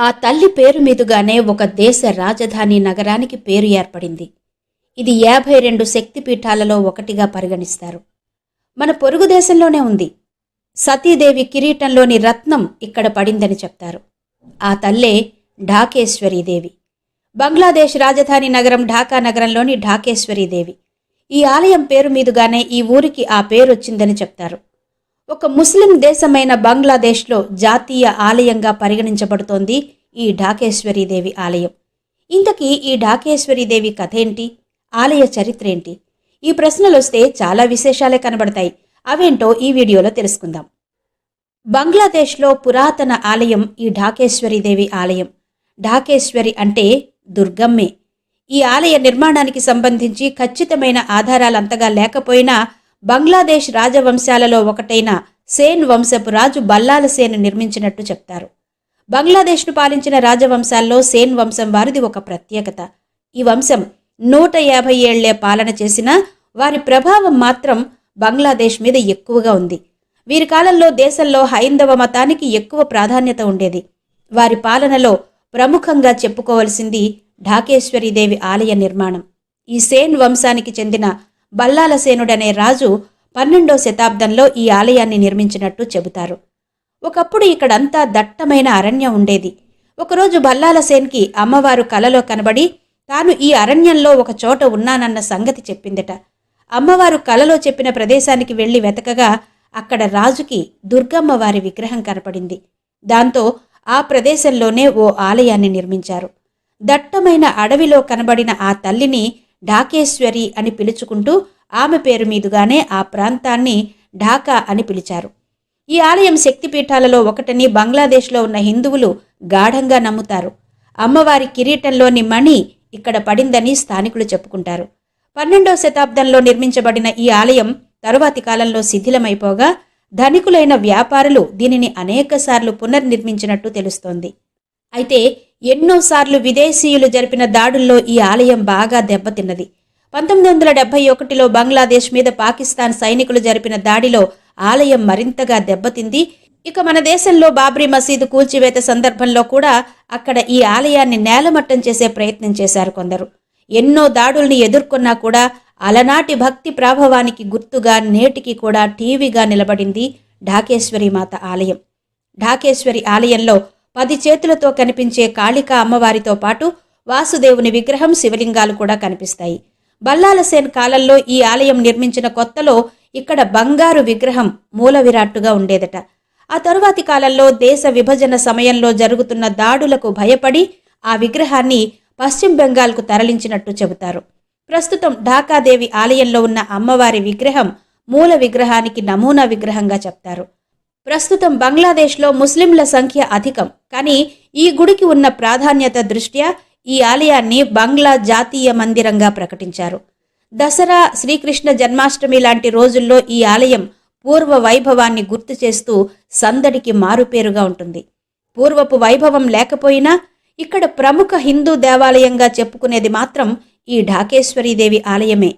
ఆ తల్లి పేరు మీదుగానే ఒక దేశ రాజధాని నగరానికి పేరు ఏర్పడింది. ఇది 52 శక్తిపీఠాలలో ఒకటిగా పరిగణిస్తారు. మన పొరుగు దేశంలోనే ఉంది. సతీదేవి కిరీటంలోని రత్నం ఇక్కడ పడిందని చెప్తారు. ఆ తల్లే ఢాకేశ్వరీదేవి. బంగ్లాదేశ్ రాజధాని నగరం ఢాకా నగరంలోని ఢాకేశ్వరీదేవి. ఈ ఆలయం పేరు మీదుగానే ఈ ఊరికి ఆ పేరొచ్చిందని చెప్తారు. ఒక ముస్లిం దేశమైన బంగ్లాదేశ్లో జాతీయ ఆలయంగా పరిగణించబడుతోంది ఈ ఢాకేశ్వరీదేవి ఆలయం. ఇంతకీ ఈ ఢాకేశ్వరీదేవి కథేంటి? ఆలయ చరిత్రేంటి? ఈ ప్రశ్నలొస్తే చాలా విశేషాలే కనబడతాయి. అవేంటో ఈ వీడియోలో తెలుసుకుందాం. బంగ్లాదేశ్లో పురాతన ఆలయం ఈ ఢాకేశ్వరీదేవి ఆలయం. ఢాకేశ్వరి అంటే దుర్గమ్మే. ఈ ఆలయ నిర్మాణానికి సంబంధించి ఖచ్చితమైన ఆధారాలంతగా లేకపోయినా బంగ్లాదేశ్ రాజవంశాలలో ఒకటైన సేన్ వంశపు రాజు బల్లాల సేన్ నిర్మించినట్టు చెప్తారు. బంగ్లాదేశ్ను పాలించిన రాజవంశాల్లో సేన్ వంశం వారిది ఒక ప్రత్యేకత. ఈ వంశం 150 ఏళ్లే పాలన చేసినా వారి ప్రభావం మాత్రం బంగ్లాదేశ్ మీద ఎక్కువగా ఉంది. వీరి కాలంలో దేశంలో హైందవ మతానికి ఎక్కువ ప్రాధాన్యత ఉండేది. వారి పాలనలో ప్రముఖంగా చెప్పుకోవలసింది ఢాకేశ్వరీదేవి ఆలయ నిర్మాణం. ఈ సేన్ వంశానికి చెందిన బల్లాల సేనుడనే రాజు 12వ శతాబ్దంలో ఈ ఆలయాన్ని నిర్మించినట్టు చెబుతారు. ఒకప్పుడు ఇక్కడంతా దట్టమైన అరణ్యం ఉండేది. ఒకరోజు బల్లాల సేన్కి అమ్మవారు కలలో కనబడి తాను ఈ అరణ్యంలో ఒక చోట ఉన్నానన్న సంగతి చెప్పిందట. అమ్మవారు కలలో చెప్పిన ప్రదేశానికి వెళ్లి వెతకగా అక్కడ రాజుకి దుర్గమ్మ వారి విగ్రహం కనపడింది. దాంతో ఆ ప్రదేశంలోనే ఓ ఆలయాన్ని నిర్మించారు. దట్టమైన అడవిలో కనబడిన ఆ తల్లిని ఢాకేశ్వరి అని పిలుచుకుంటూ ఆమె పేరు మీదుగానే ఆ ప్రాంతాన్ని ఢాకా అని పిలిచారు. ఈ ఆలయం శక్తిపీఠాలలో ఒకటని బంగ్లాదేశ్లో ఉన్న హిందువులు గాఢంగా నమ్ముతారు. అమ్మవారి కిరీటంలోని మణి ఇక్కడ పడిందని స్థానికులు చెప్పుకుంటారు. 12వ శతాబ్దంలో నిర్మించబడిన ఈ ఆలయం తరువాతి కాలంలో శిథిలమైపోగా ధనికులైన వ్యాపారులు దీనిని అనేకసార్లు పునర్నిర్మించినట్టు తెలుస్తోంది. అయితే ఎన్నోసార్లు విదేశీయులు జరిపిన దాడుల్లో ఈ ఆలయం బాగా దెబ్బతిన్నది. 1971లో బంగ్లాదేశ్ మీద పాకిస్తాన్ సైనికులు జరిపిన దాడిలో ఆలయం మరింతగా దెబ్బతింది. ఇక మన దేశంలో బాబ్రీ మసీదు కూల్చివేత సందర్భంలో కూడా అక్కడ ఈ ఆలయాన్ని నేలమట్టం చేసే ప్రయత్నం చేశారు కొందరు. ఎన్నో దాడుల్ని ఎదుర్కొన్నా కూడా అలనాటి భక్తి ప్రాభవానికి గుర్తుగా నేటికి కూడా టీవీగా నిలబడింది ఢాకేశ్వరి మాత ఆలయం. ఢాకేశ్వరి ఆలయంలో 10 చేతులతో కనిపించే కాళికా అమ్మవారితో పాటు వాసుదేవుని విగ్రహం, శివలింగాలు కూడా కనిపిస్తాయి. బల్లాల సేన్ కాలంలో ఈ ఆలయం నిర్మించిన కొత్తలో ఇక్కడ బంగారు విగ్రహం మూల విరాట్టుగా ఉండేదట. ఆ తరువాతి కాలంలో దేశ విభజన సమయంలో జరుగుతున్న దాడులకు భయపడి ఆ విగ్రహాన్ని పశ్చిమ బెంగాల్కు తరలించినట్టు చెబుతారు. ప్రస్తుతం ఢాకాదేవి ఆలయంలో ఉన్న అమ్మవారి విగ్రహం మూల విగ్రహానికి నమూనా విగ్రహంగా చెప్తారు. ప్రస్తుతం బంగ్లాదేశ్లో ముస్లింల సంఖ్య అధికం. కానీ ఈ గుడికి ఉన్న ప్రాధాన్యత దృష్ట్యా ఈ ఆలయాన్ని బంగ్లా జాతీయ మందిరంగా ప్రకటించారు. దసరా, శ్రీకృష్ణ జన్మాష్టమి లాంటి రోజుల్లో ఈ ఆలయం పూర్వ వైభవాన్ని గుర్తు చేస్తూ సందడికి మారుపేరుగా ఉంటుంది. పూర్వపు వైభవం లేకపోయినా ఇక్కడ ప్రముఖ హిందూ దేవాలయంగా చెప్పుకునేది మాత్రం ఈ ఢాకేశ్వరీదేవి ఆలయమే.